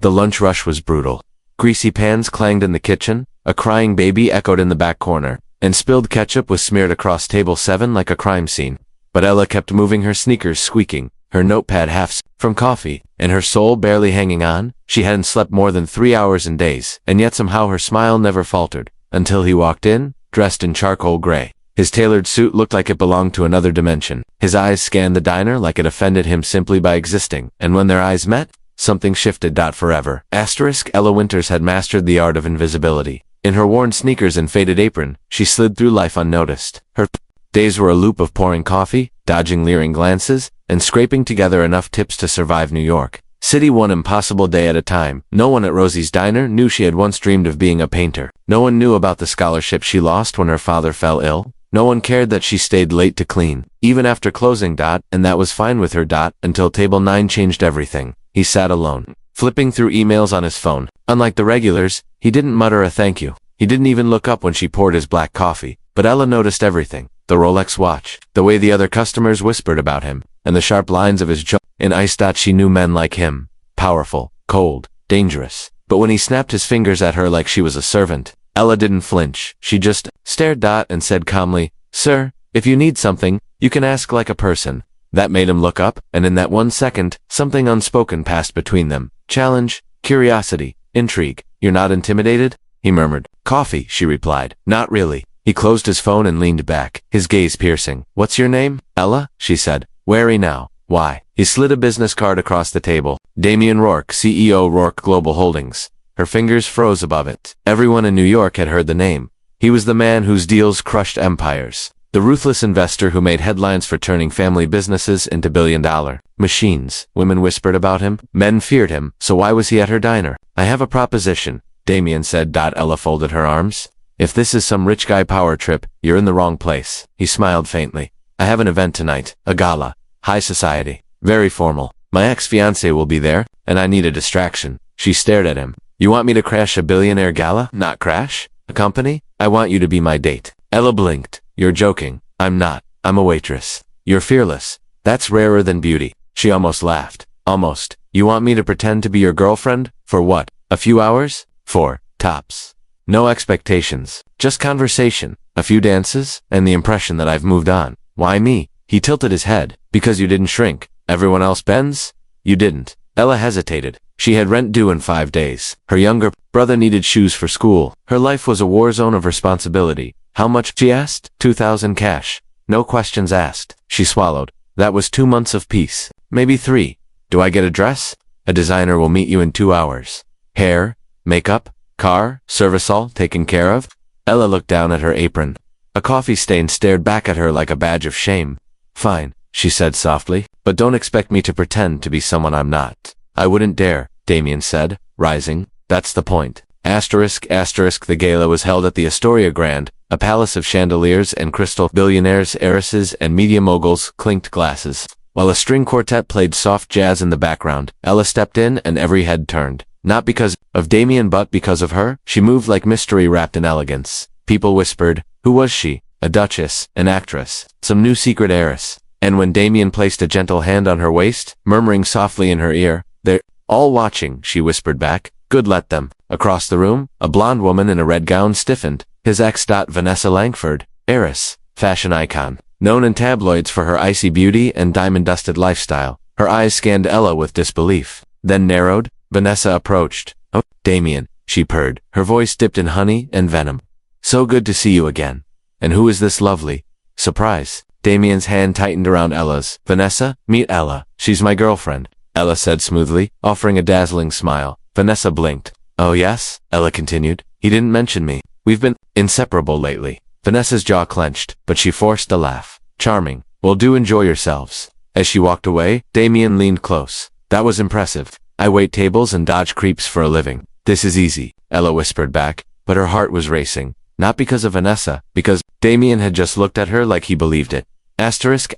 The lunch rush was brutal. Greasy pans clanged in the kitchen, a crying baby echoed in the back corner, and spilled ketchup was smeared across table 7 like a crime scene. But Ella kept moving, her sneakers squeaking, her notepad half from coffee, and her soul barely hanging on. She hadn't slept more than 3 hours in days, and yet somehow her smile never faltered, until he walked in, dressed in charcoal gray. His tailored suit looked like it belonged to another dimension. His eyes scanned the diner like it offended him simply by existing, and when their eyes met, something shifted. Forever. Ella Winters had mastered the art of invisibility. In her worn sneakers and faded apron, she slid through life unnoticed. Her days were a loop of pouring coffee, dodging leering glances, and scraping together enough tips to survive New York City one impossible day at a time. No one at Rosie's diner knew she had once dreamed of being a painter. No one knew about the scholarship she lost when her father fell ill. No one cared that she stayed late to clean, even after closing. And that was fine with her. Until table 9 changed everything. He sat alone, flipping through emails on his phone. Unlike the regulars, he didn't mutter a thank you. He didn't even look up when she poured his black coffee. But Ella noticed everything. The Rolex watch, the way the other customers whispered about him, and the sharp lines of his jaw in ice. She knew men like him. Powerful, cold, dangerous. But when he snapped his fingers at her like she was a servant, Ella didn't flinch. She just stared. And said calmly, "Sir, if you need something, you can ask like a person." That made him look up, and in that 1 second, something unspoken passed between them. Challenge, curiosity, intrigue. "You're not intimidated?" he murmured. "Coffee," she replied. "Not really." He closed his phone and leaned back, his gaze piercing. "What's your name?" "Ella," she said. "Wary now." "Why?" He slid a business card across the table. Damian Rourke, CEO, Rourke Global Holdings. Her fingers froze above it. Everyone in New York had heard the name. He was the man whose deals crushed empires. The ruthless investor who made headlines for turning family businesses into billion-dollar machines. Women whispered about him. Men feared him. So why was he at her diner? "I have a proposition," Damian said. Ella folded her arms. "If this is some rich guy power trip, you're in the wrong place." He smiled faintly. "I have an event tonight. A gala. High society. Very formal. My ex-fiancé will be there, and I need a distraction." She stared at him. "You want me to crash a billionaire gala?" "Not crash. Accompany? I want you to be my date." Ella blinked. "You're joking." "I'm not. I'm a waitress." "You're fearless. That's rarer than beauty." She almost laughed. "Almost. You want me to pretend to be your girlfriend? For what? A few hours? 4, tops. No expectations. Just conversation. A few dances, and the impression that I've moved on." "Why me?" He tilted his head. "Because you didn't shrink. Everyone else bends. You didn't." Ella hesitated. She had rent due in 5 days. Her younger brother needed shoes for school. Her life was a war zone of responsibility. "How much?" she asked. 2,000 cash. No questions asked. She swallowed. "That was 2 months of peace. Maybe 3. "Do I get a dress?" "A designer will meet you in 2 hours. Hair, makeup, car, service all taken care of?" Ella looked down at her apron. A coffee stain stared back at her like a badge of shame. "Fine," she said softly, "but don't expect me to pretend to be someone I'm not." "I wouldn't dare," Damian said, rising. "That's the point." The gala was held at the Astoria Grand, a palace of chandeliers and crystal. Billionaires, heiresses, and media moguls clinked glasses, while a string quartet played soft jazz in the background. Ella stepped in and every head turned. Not because of Damian but because of her. She moved like mystery wrapped in elegance. People whispered, who was she? A duchess, an actress, some new secret heiress. And when Damian placed a gentle hand on her waist, murmuring softly in her ear, "They're all watching," she whispered back. "Good, let them." Across the room, a blonde woman in a red gown stiffened. His ex. Vanessa Langford, heiress, fashion icon, known in tabloids for her icy beauty and diamond-dusted lifestyle. Her eyes scanned Ella with disbelief, then narrowed. Vanessa approached. "Oh, Damian," she purred, her voice dipped in honey and venom. "So good to see you again. And who is this lovely surprise?" Damian's hand tightened around Ella's. "Vanessa, meet Ella. She's my girlfriend," Ella said smoothly, offering a dazzling smile. Vanessa blinked. "Oh yes?" Ella continued. "He didn't mention me. We've been inseparable lately." Vanessa's jaw clenched, but she forced a laugh. "Charming. Well, do enjoy yourselves." As she walked away, Damian leaned close. "That was impressive. I wait tables and dodge creeps for a living." "This is easy," Ella whispered back, but her heart was racing. Not because of Vanessa, because Damian had just looked at her like he believed it.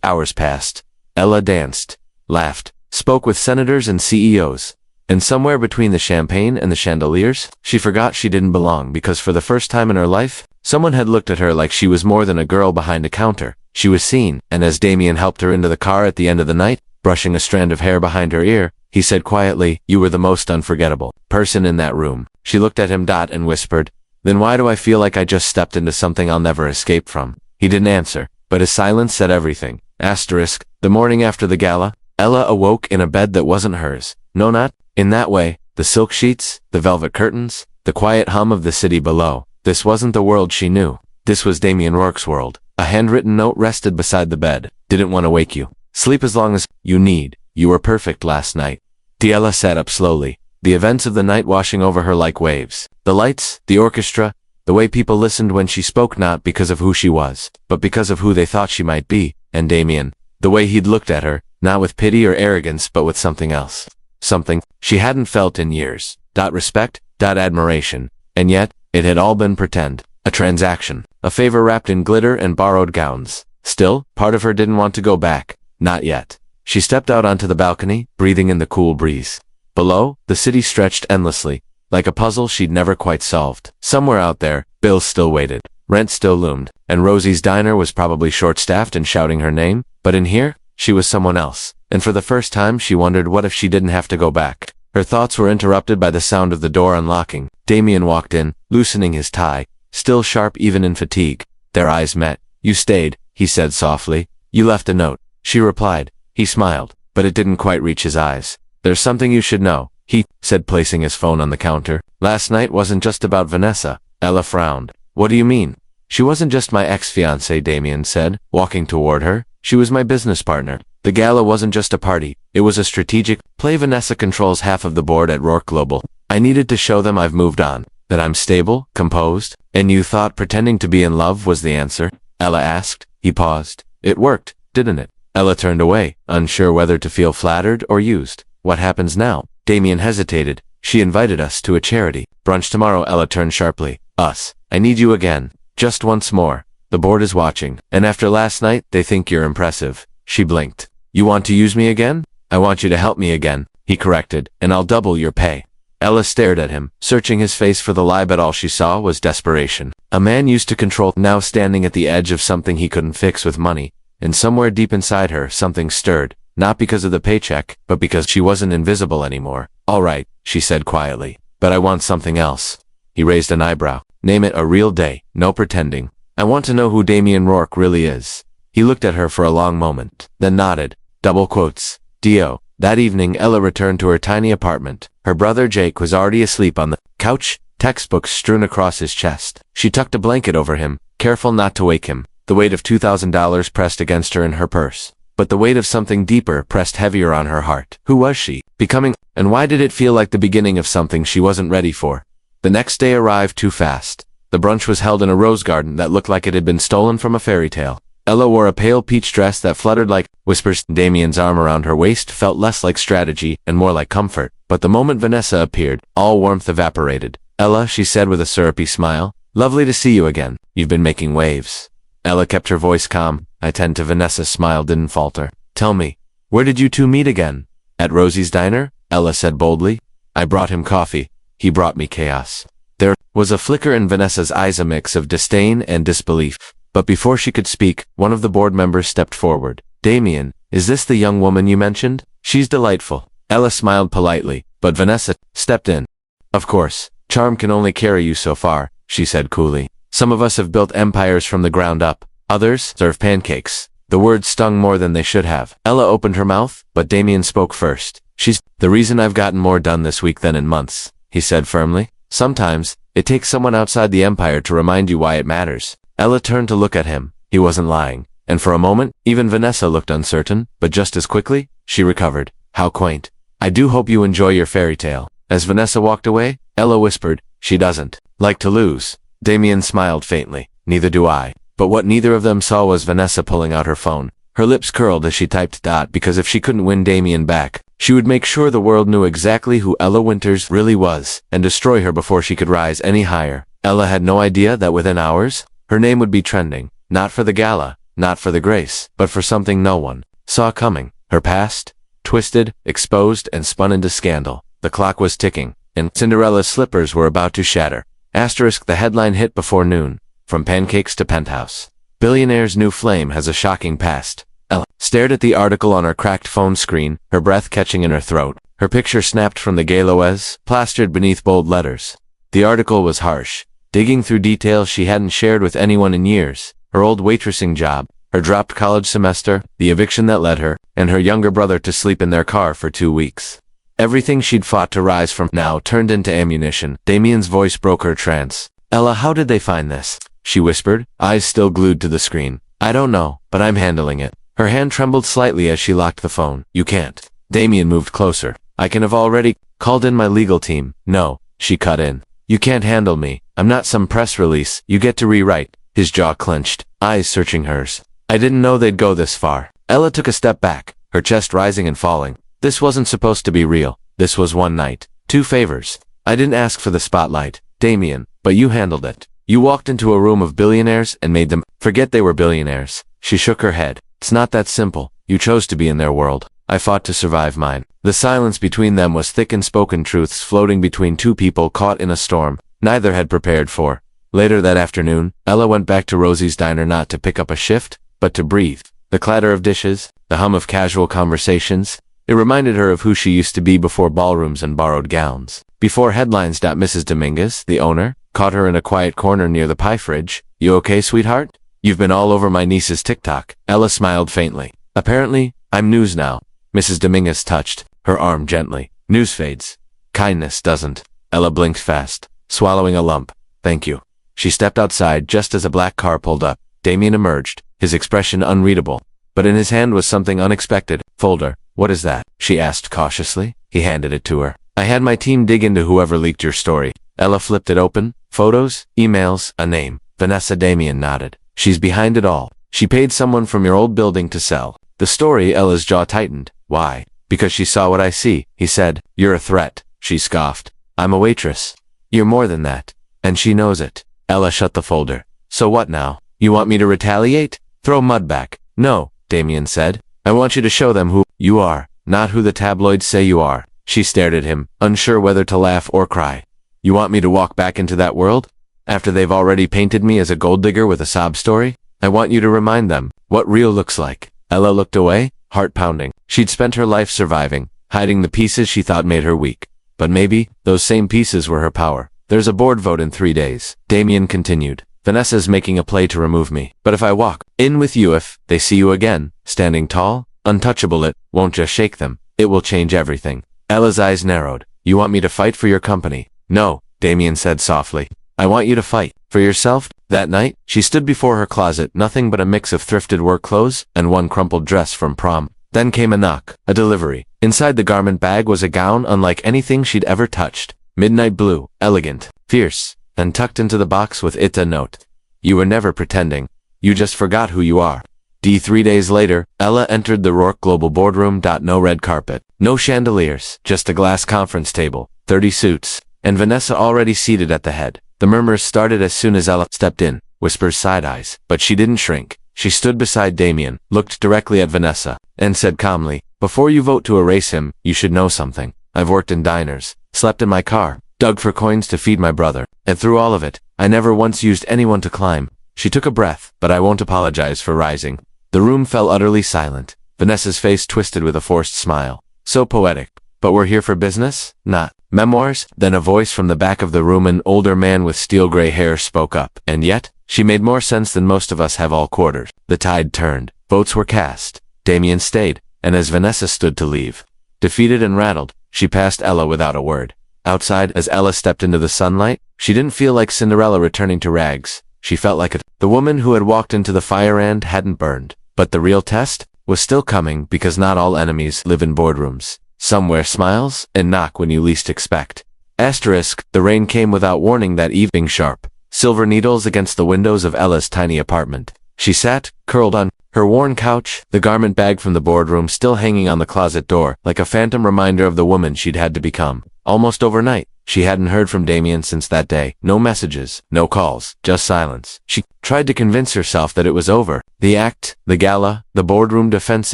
Hours passed. Ella danced, laughed, spoke with senators and CEOs. And somewhere between the champagne and the chandeliers, she forgot she didn't belong because for the first time in her life, someone had looked at her like she was more than a girl behind a counter. She was seen, and as Damian helped her into the car at the end of the night, brushing a strand of hair behind her ear, he said quietly. You were the most unforgettable person in that room. She looked at him and whispered, then why do I feel like I just stepped into something I'll never escape from? He didn't answer, but his silence said everything. Asterisk, the morning after the gala, Ella awoke in a bed that wasn't hers. No, not in that way. The silk sheets, the velvet curtains, the quiet hum of the city below. This wasn't the world she knew. This was Damien Rourke's world. A handwritten note rested beside the bed. Didn't want to wake you. Sleep as long as you need. You were perfect last night. Ella sat up slowly, the events of the night washing over her like waves. The lights, the orchestra, the way people listened when she spoke, not because of who she was, but because of who they thought she might be. And Damien, the way he'd looked at her, not with pity or arrogance, but with something else. Something she hadn't felt in years. Respect, admiration. And yet, it had all been pretend. A transaction. A favor wrapped in glitter and borrowed gowns. Still, part of her didn't want to go back. Not yet. She stepped out onto the balcony, breathing in the cool breeze. Below, the city stretched endlessly, like a puzzle she'd never quite solved. Somewhere out there, bills still waited, rent still loomed, and Rosie's diner was probably short-staffed and shouting her name. But in here, she was someone else. And for the first time, she wondered what if she didn't have to go back. Her thoughts were interrupted by the sound of the door unlocking. Damien walked in, loosening his tie, still sharp even in fatigue. Their eyes met. You stayed, he said softly. You left a note. She replied. He smiled, but it didn't quite reach his eyes. There's something you should know, he said, placing his phone on the counter. Last night wasn't just about Vanessa. Ella frowned. What do you mean? She wasn't just my ex-fiancée, Damien said, walking toward her. She was my business partner. The gala wasn't just a party. It was a strategic play. Vanessa controls half of the board at Rourke Global. I needed to show them I've moved on, that I'm stable, composed. And you thought pretending to be in love was the answer? Ella asked. He paused. It worked, didn't it? Ella turned away, unsure whether to feel flattered or used. What happens now? Damien hesitated. She invited us to a charity brunch tomorrow. Ella turned sharply. Us. I need you again. Just once more. The board is watching. And after last night, they think you're impressive. She blinked. You want to use me again? I want you to help me again, he corrected, and I'll double your pay. Ella stared at him, searching his face for the lie, but all she saw was desperation. A man used to control, now standing at the edge of something he couldn't fix with money. And somewhere deep inside her, something stirred, not because of the paycheck, but because she wasn't invisible anymore. All right, she said quietly, but I want something else. He raised an eyebrow. Name it. A real day, no pretending. I want to know who Damien Rourke really is. He looked at her for a long moment, then nodded. Double quotes. D.O. That evening, Ella returned to her tiny apartment. Her brother Jake was already asleep on the couch, textbooks strewn across his chest. She tucked a blanket over him, careful not to wake him. The weight of $2,000 pressed against her in her purse. But the weight of something deeper pressed heavier on her heart. Who was she becoming, and why did it feel like the beginning of something she wasn't ready for? The next day arrived too fast. The brunch was held in a rose garden that looked like it had been stolen from a fairy tale. Ella wore a pale peach dress that fluttered like whispers. Damien's arm around her waist felt less like strategy and more like comfort. But the moment Vanessa appeared, all warmth evaporated. Ella, she said with a syrupy smile, lovely to see you again. You've been making waves. Ella kept her voice calm. I tend to. Vanessa's smile didn't falter. Tell me, where did you two meet again? At Rosie's diner? Ella said boldly. I brought him coffee. He brought me chaos. There was a flicker in Vanessa's eyes, a mix of disdain and disbelief. But before she could speak, one of the board members stepped forward. Damien, is this the young woman you mentioned? She's delightful. Ella smiled politely, but Vanessa stepped in. Of course, charm can only carry you so far, she said coolly. Some of us have built empires from the ground up. Others serve pancakes. The words stung more than they should have. Ella opened her mouth, but Damien spoke first. She's the reason I've gotten more done this week than in months, he said firmly. Sometimes, it takes someone outside the empire to remind you why it matters. Ella turned to look at him. He wasn't lying. And for a moment, even Vanessa looked uncertain, but just as quickly, she recovered. How quaint. I do hope you enjoy your fairy tale. As Vanessa walked away, Ella whispered, she doesn't like to lose. Damien smiled faintly. Neither do I. But what neither of them saw was Vanessa pulling out her phone. Her lips curled as she typed because if she couldn't win Damien back, she would make sure the world knew exactly who Ella Winters really was, and destroy her before she could rise any higher. Ella had no idea that within hours, her name would be trending, not for the gala, not for the grace, but for something no one saw coming. Her past, twisted, exposed, and spun into scandal. The clock was ticking, and Cinderella's slippers were about to shatter. Asterisk, the headline hit before noon. From pancakes to penthouse. Billionaire's new flame has a shocking past. Ella stared at the article on her cracked phone screen, her breath catching in her throat. Her picture snapped from the Gala, plastered beneath bold letters. The article was harsh, digging through details she hadn't shared with anyone in years. Her old waitressing job, her dropped college semester, the eviction that led her, and her younger brother to sleep in their car for 2 weeks. Everything she'd fought to rise from now turned into ammunition. Damien's voice broke her trance. Ella, how did they find this? She whispered, eyes still glued to the screen. I don't know, but I'm handling it. Her hand trembled slightly as she locked the phone. You can't. Damien moved closer. I can have already called in my legal team. No, she cut in. You can't handle me. I'm not some press release you get to rewrite. His jaw clenched, eyes searching hers. I didn't know they'd go this far. Ella took a step back, her chest rising and falling. This wasn't supposed to be real. This was one night. 2 favors. I didn't ask for the spotlight, Damien, but you handled it. You walked into a room of billionaires and made them forget they were billionaires. She shook her head. It's not that simple. You chose to be in their world. I fought to survive mine. The silence between them was thick and spoken truths floating between 2 people caught in a storm neither had prepared for. Later that afternoon, Ella went back to Rosie's diner not to pick up a shift, but to breathe. The clatter of dishes, the hum of casual conversations, it reminded her of who she used to be before ballrooms and borrowed gowns. Before headlines. Mrs. Dominguez, the owner, caught her in a quiet corner near the pie fridge. You okay, sweetheart? You've been all over my niece's TikTok. Ella smiled faintly. Apparently, I'm news now. Mrs. Dominguez touched her arm gently. News fades. Kindness doesn't. Ella blinked fast, swallowing a lump. Thank you. She stepped outside just as a black car pulled up. Damien emerged, his expression unreadable. But in his hand was something unexpected. Folder. What is that? She asked cautiously. He handed it to her. I had my team dig into whoever leaked your story. Ella flipped it open. Photos, emails, a name. Vanessa. Damien nodded. She's behind it all. She paid someone from your old building to sell the story. Ella's jaw tightened. Why? Because she saw what I see, he said. You're a threat. She scoffed. I'm a waitress. You're more than that. And she knows it. Ella shut the folder. So what now? You want me to retaliate? Throw mud back? No, Damien said. I want you to show them who you are, not who the tabloids say you are. She stared at him, unsure whether to laugh or cry. You want me to walk back into that world? After they've already painted me as a gold digger with a sob story? I want you to remind them what real looks like. Ella looked away, heart pounding. She'd spent her life surviving, hiding the pieces she thought made her weak. But maybe those same pieces were her power. There's a board vote in 3 days. Damien continued. Vanessa's making a play to remove me. But if I walk in with you, if they see you again, standing tall, untouchable, it won't just shake them. It will change everything. Ella's eyes narrowed. You want me to fight for your company? No, Damien said softly. I want you to fight. For yourself? That night, she stood before her closet, nothing but a mix of thrifted work clothes and one crumpled dress from prom. Then came a knock, a delivery. Inside the garment bag was a gown unlike anything she'd ever touched. Midnight blue, elegant, fierce, and tucked into the box with it a note. You were never pretending. You just forgot who you are. 3 days later, Ella entered the Rourke Global boardroom. No red carpet, no chandeliers, just a glass conference table, 30 suits, and Vanessa already seated at the head. The murmurs started as soon as Ella stepped in, whispers, side eyes, but she didn't shrink. She stood beside Damien, looked directly at Vanessa, and said calmly, before you vote to erase him, you should know something. I've worked in diners, slept in my car, dug for coins to feed my brother, and through all of it, I never once used anyone to climb. She took a breath, but I won't apologize for rising. The room fell utterly silent. Vanessa's face twisted with a forced smile. So poetic. But we're here for business, not memoirs. Then a voice from the back of the room, an older man with steel gray hair, spoke up. And yet, she made more sense than most of us have all quarters. The tide turned. Votes were cast. Damien stayed, and as Vanessa stood to leave, defeated and rattled, she passed Ella without a word. Outside, as Ella stepped into the sunlight, she didn't feel like Cinderella returning to rags. She felt like the woman who had walked into the fire and hadn't burned. But the real test was still coming, because not all enemies live in boardrooms. Some wear smiles and knock when you least expect. Asterisk, the rain came without warning that evening, sharp silver needles against the windows of Ella's tiny apartment. She sat, curled on her worn couch, the garment bag from the boardroom still hanging on the closet door, like a phantom reminder of the woman she'd had to become. Almost overnight, she hadn't heard from Damien since that day. No messages, no calls, just silence. She tried to convince herself that it was over. The act, the gala, the boardroom defense,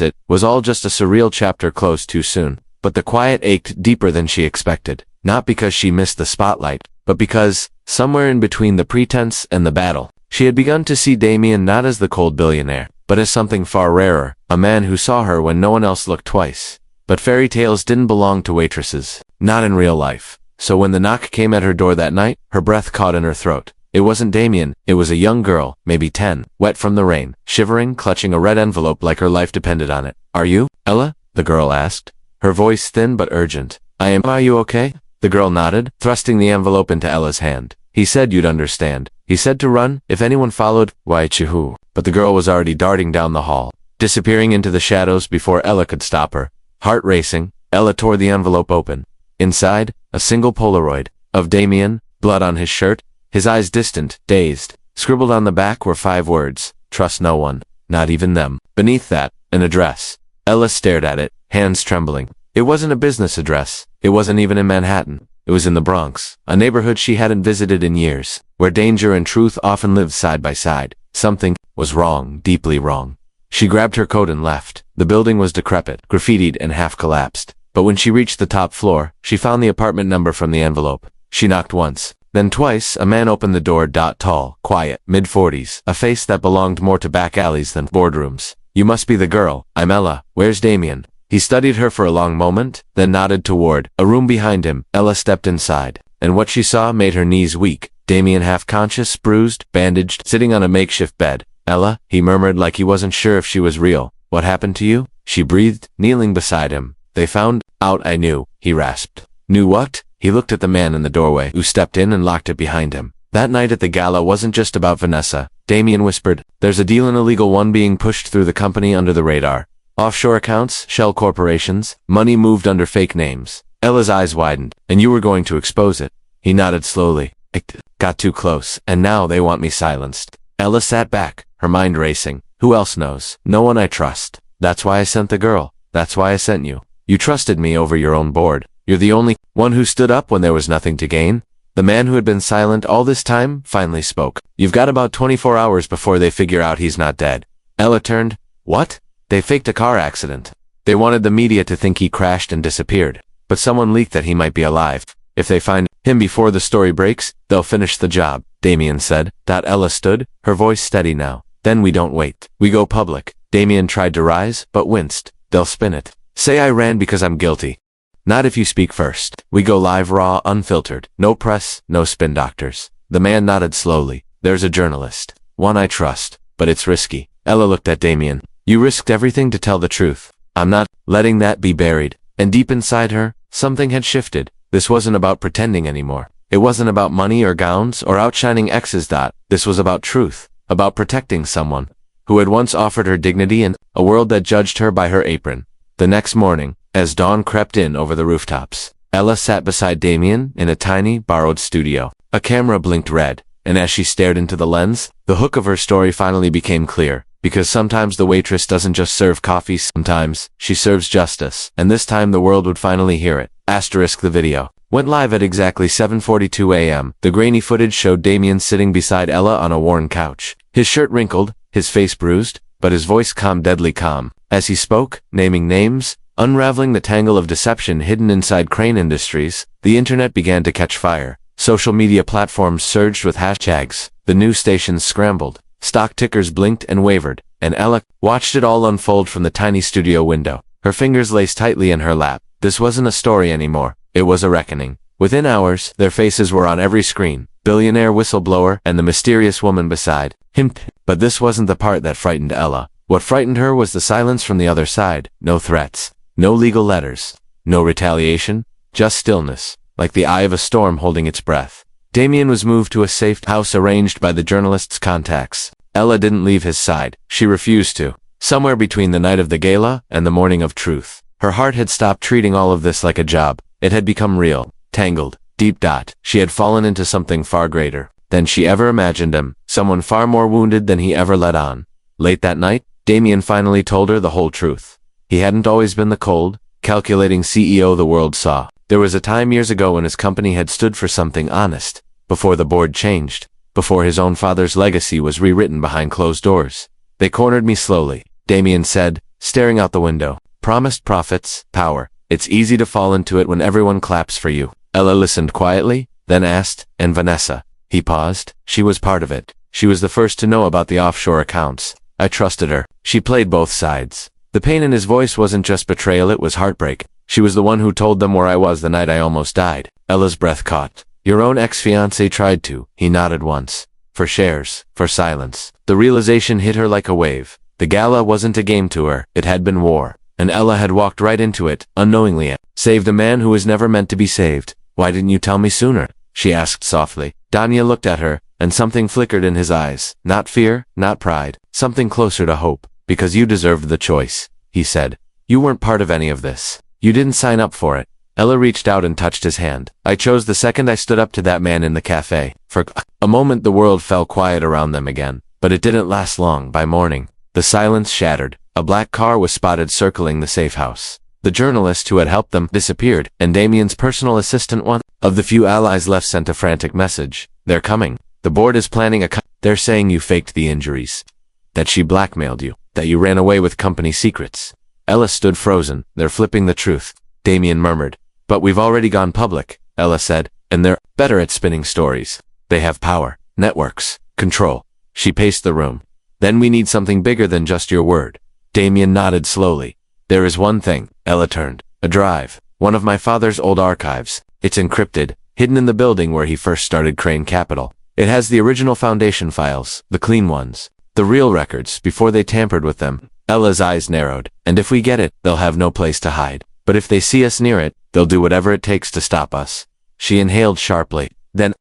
it was all just a surreal chapter closed too soon. But the quiet ached deeper than she expected. Not because she missed the spotlight, but because, somewhere in between the pretense and the battle, she had begun to see Damien not as the cold billionaire, but as something far rarer, a man who saw her when no one else looked twice. But fairy tales didn't belong to waitresses, not in real life. So when the knock came at her door that night, her breath caught in her throat. It wasn't Damien, it was a young girl, maybe 10, wet from the rain, shivering, clutching a red envelope like her life depended on it. "Are you, Ella?" the girl asked, her voice thin but urgent. "I am. Are you okay?" The girl nodded, thrusting the envelope into Ella's hand. "He said you'd understand. He said to run, if anyone followed, why chihu." But the girl was already darting down the hall, disappearing into the shadows before Ella could stop her. Heart racing, Ella tore the envelope open. Inside, a single Polaroid of Damien, blood on his shirt, his eyes distant, dazed. Scribbled on the back were 5 words: "Trust no one, not even them." Beneath that, an address. Ella stared at it, hands trembling. It wasn't a business address. It wasn't even in Manhattan. It was in the Bronx, a neighborhood she hadn't visited in years, where danger and truth often lived side by side. Something was wrong, deeply wrong. She grabbed her coat and left. The building was decrepit, graffitied, and half collapsed. But when she reached the top floor, she found the apartment number from the envelope. She knocked once, then twice. A man opened the door. Tall, quiet, mid-40s, a face that belonged more to back alleys than boardrooms. "You must be the girl. I'm Ella. Where's Damien?" He studied her for a long moment, then nodded toward a room behind him. Ella stepped inside, and what she saw made her knees weak. Damien half-conscious, bruised, bandaged, sitting on a makeshift bed. "Ella," he murmured like he wasn't sure if she was real. "What happened to you?" She breathed, kneeling beside him. "They found out I knew," he rasped. "Knew what?" He looked at the man in the doorway, who stepped in and locked it behind him. That night at the gala wasn't just about Vanessa. Damien whispered, "There's a deal, an illegal one, being pushed through the company under the radar. Offshore accounts, shell corporations, money moved under fake names." Ella's eyes widened. "And you were going to expose it?" He nodded slowly. "I got too close, and now they want me silenced." Ella sat back, her mind racing. "Who else knows? No one I trust. That's why I sent the girl. That's why I sent you. You trusted me over your own board. You're the only one who stood up when there was nothing to gain." The man who had been silent all this time finally spoke. "You've got about 24 hours before they figure out he's not dead." Ella turned. "What?" "They faked a car accident. They wanted the media to think he crashed and disappeared. But someone leaked that he might be alive. If they find him before the story breaks, they'll finish the job," Damien said. Ella stood, her voice steady now. "Then we don't wait. We go public." Damien tried to rise, but winced. "They'll spin it. Say I ran because I'm guilty. Not if you speak first. We go live, raw, unfiltered. No press, no spin doctors." The man nodded slowly. "There's a journalist. One I trust. But it's risky." Ella looked at Damien. "You risked everything to tell the truth. I'm not letting that be buried." And deep inside her, something had shifted. This wasn't about pretending anymore. It wasn't about money or gowns or outshining exes. This was about truth, about protecting someone who had once offered her dignity in a world that judged her by her apron. The next morning, as dawn crept in over the rooftops, Ella sat beside Damien in a tiny, borrowed studio. A camera blinked red, and as she stared into the lens, the hook of her story finally became clear. Because sometimes the waitress doesn't just serve coffee, sometimes she serves justice, and this time the world would finally hear it. The video went live at exactly 7:42 a.m. The grainy footage showed Damien sitting beside Ella on a worn couch. His shirt wrinkled, his face bruised, but his voice calm, deadly calm. As he spoke, naming names, unraveling the tangle of deception hidden inside Crane Industries, the internet began to catch fire. Social media platforms surged with hashtags. The news stations scrambled. Stock tickers blinked and wavered, and Ella watched it all unfold from the tiny studio window. Her fingers laced tightly in her lap. This wasn't a story anymore. It was a reckoning. Within hours, their faces were on every screen. Billionaire whistleblower and the mysterious woman beside him. But this wasn't the part that frightened Ella. What frightened her was the silence from the other side. No threats. No legal letters. No retaliation. Just stillness, like the eye of a storm holding its breath. Damien was moved to a safe house arranged by the journalist's contacts. Ella didn't leave his side. She refused to. Somewhere between the night of the gala and the morning of truth, her heart had stopped treating all of this like a job. It had become real, tangled, deep. She had fallen into something far greater than she ever imagined him, someone far more wounded than he ever let on. Late that night, Damien finally told her the whole truth. He hadn't always been the cold, calculating CEO the world saw. There was a time years ago when his company had stood for something honest, before the board changed, before his own father's legacy was rewritten behind closed doors. "They cornered me slowly," Damien said, staring out the window. "Promised profits, power. It's easy to fall into it when everyone claps for you." Ella listened quietly, then asked, "And Vanessa?" He paused. "She was part of it. She was the first to know about the offshore accounts. I trusted her. She played both sides. The pain in his voice wasn't just betrayal, it was heartbreak. She was the one who told them where I was the night I almost died. Ella's breath caught. Your own ex-fiancé tried to. He nodded once. For shares. For silence. The realization hit her like a wave. The gala wasn't a game to her. It had been war. And Ella had walked right into it, unknowingly. Saved a man who was never meant to be saved. Why didn't you tell me sooner? She asked softly. Danya looked at her, and something flickered in his eyes. Not fear, not pride. Something closer to hope. Because you deserved the choice, he said. You weren't part of any of this. You didn't sign up for it. Ella reached out and touched his hand. I chose the second I stood up to that man in the cafe. For a moment the world fell quiet around them again. But it didn't last long. By morning, the silence shattered. A black car was spotted circling the safe house. The journalist who had helped them disappeared, and Damien's personal assistant, one of the few allies left, sent a frantic message. They're coming. The board is planning a They're saying you faked the injuries. That she blackmailed you. That you ran away with company secrets. Ella stood frozen. They're flipping the truth. Damien murmured. But we've already gone public, Ella said, and they're better at spinning stories. They have power, networks, control. She paced the room. Then we need something bigger than just your word. Damien nodded slowly. There is one thing. Ella turned. A drive. One of my father's old archives. It's encrypted, hidden in the building where he first started Crane Capital. It has the original foundation files, the clean ones. The real records, before they tampered with them. Ella's eyes narrowed. And if we get it, they'll have no place to hide. But if they see us near it, they'll do whatever it takes to stop us. She inhaled sharply. Then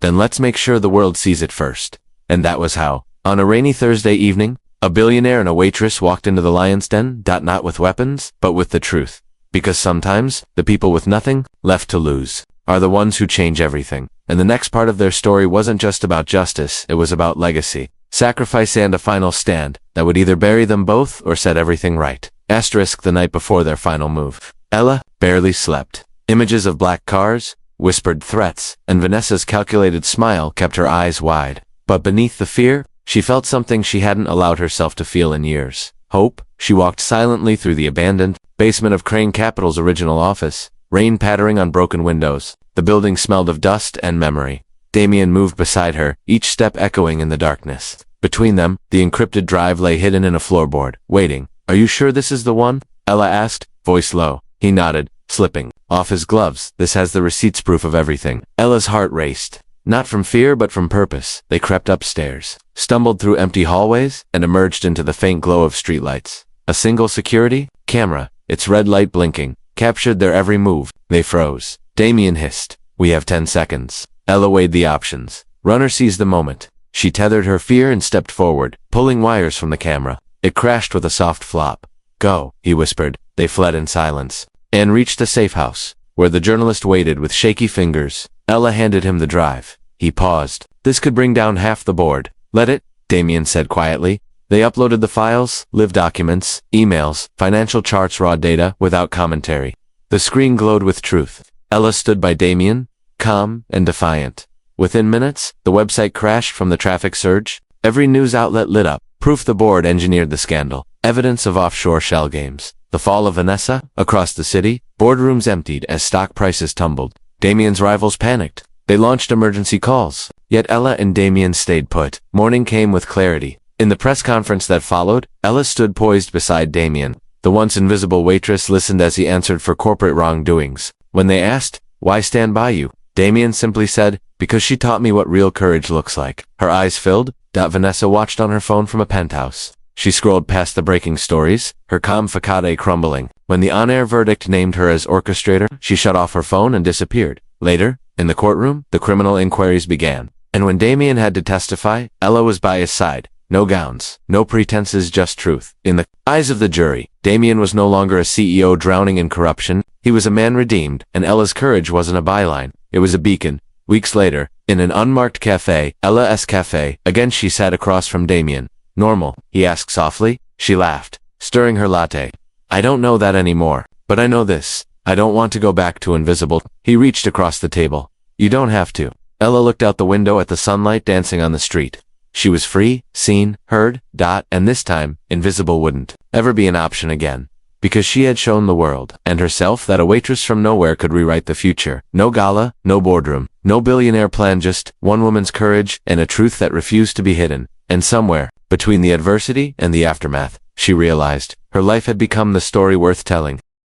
let's make sure the world sees it first. And that was how. On a rainy Thursday evening, a billionaire and a waitress walked into the lion's den, not with weapons, but with the truth. Because sometimes, the people with nothing left to lose are the ones who change everything. And the next part of their story wasn't just about justice, it was about legacy. Sacrifice and a final stand that would either bury them both or set everything right. Asterisk the night before their final move. Ella barely slept. Images of black cars, whispered threats, and Vanessa's calculated smile kept her eyes wide. But beneath the fear, she felt something she hadn't allowed herself to feel in years. Hope. She walked silently through the abandoned basement of Crane Capital's original office, rain pattering on broken windows. The building smelled of dust and memory. Damien moved beside her, each step echoing in the darkness. Between them, the encrypted drive lay hidden in a floorboard, waiting. Are you sure this is the one? Ella asked, voice low. He nodded, slipping off his gloves. This has the receipts, proof of everything. Ella's heart raced. Not from fear, but from purpose. They crept upstairs, stumbled through empty hallways, and emerged into the faint glow of streetlights. A single security camera, its red light blinking, captured their every move. They froze. Damien hissed. We have 10 seconds. Ella weighed the options. Runner seized the moment. She tethered her fear and stepped forward, pulling wires from the camera. It crashed with a soft flop. Go, he whispered. They fled in silence. And reached the safe house, where the journalist waited with shaky fingers. Ella handed him the drive. He paused. This could bring down half the board. Let it, Damien said quietly. They uploaded the files, live documents, emails, financial charts, raw data, without commentary. The screen glowed with truth. Ella stood by Damien, calm and defiant. Within minutes, the website crashed from the traffic surge. Every news outlet lit up. Proof the board engineered the scandal. Evidence of offshore shell games. The fall of Vanessa. Across the city, boardrooms emptied as stock prices tumbled. Damien's rivals panicked. They launched emergency calls. Yet Ella and Damien stayed put. Morning came with clarity. In the press conference that followed, Ella stood poised beside Damien. The once invisible waitress listened as he answered for corporate wrongdoings. When they asked, why stand by you? Damien simply said, because she taught me what real courage looks like. Her eyes filled. Vanessa watched on her phone from a penthouse. She scrolled past the breaking stories, her calm facade crumbling. When the on-air verdict named her as orchestrator, she shut off her phone and disappeared. Later, in the courtroom, the criminal inquiries began. And when Damien had to testify, Ella was by his side. No gowns, no pretenses, just truth. In the eyes of the jury, Damien was no longer a CEO drowning in corruption. He was a man redeemed, and Ella's courage wasn't a byline. It was a beacon. Weeks later, in an unmarked cafe, Ella's cafe, again she sat across from Damien. Normal? He asked softly. She laughed, stirring her latte. I don't know that anymore, but I know this. I don't want to go back to invisible. He reached across the table. You don't have to. Ella looked out the window at the sunlight dancing on the street. She was free, seen, heard, and this time, invisible wouldn't ever be an option again. Because she had shown the world, and herself, that a waitress from nowhere could rewrite the future. No gala, no boardroom, no billionaire plan, just one woman's courage and a truth that refused to be hidden. And somewhere, Between the adversity and the aftermath, she realized her life had become the story worth telling.